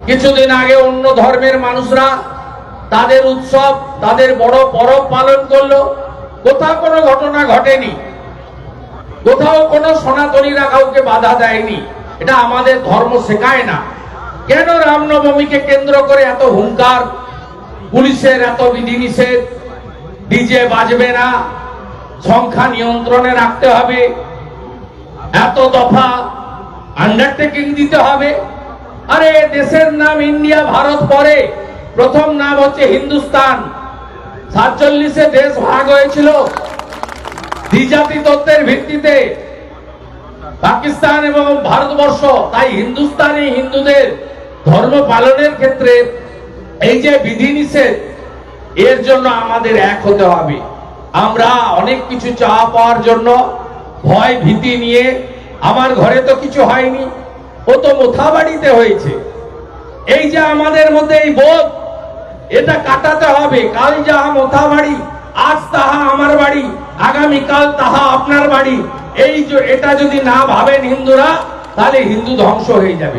কিছুদিন আগে অন্য ধর্মের মানুষরা তাদের উৎসব, তাদের বড় পরব পালন করলো। কোথাও কোনো ঘটনা ঘটেনি, কোথাও কোনো সনাতনীরা কাউকে বাধা দেয়নি। এটা আমাদের ধর্ম শেখায় না। কেন রামনবমীকে কেন্দ্র করে এত হুঙ্কার, পুলিশের এত বিধিনিষেধ, ডিজে বাজবে না, সংখ্যা নিয়ন্ত্রণে রাখতে হবে, এত দফা আন্ডারটেকিং দিতে হবে? আরে দেশের নাম ইন্ডিয়া, ভারত পরে, প্রথম নাম হচ্ছে হিন্দুস্তান। 47-এ দেশ ভাগ হয়েছিল দ্বিজাতি তত্ত্বের ভিত্তিতে, পাকিস্তান এবং ভারতবর্ষ। তাই হিন্দুস্তানি হিন্দুদের ধর্ম পালনের ক্ষেত্রে এই যে বিধিনিষেধ, এর জন্য আমাদের এক হতে হবে। আমরা অনেক কিছু চাওয়া পাওয়ার জন্য ভয় ভীতি নিয়ে, আমার ঘরে তো কিছু হয়নি, ও তো মোথাবাড়িতে হয়েছে, এই যে আমাদের মধ্যে এই বোধ, এটা কাটাতে হবে। কাল যাহা মোথাবাড়ি, আজ তাহা আমার বাড়ি, আগামীকাল তাহা আপনার বাড়ি। এটা যদি না ভাবেন হিন্দুরা, তাহলে হিন্দু ধ্বংস হয়ে যাবে।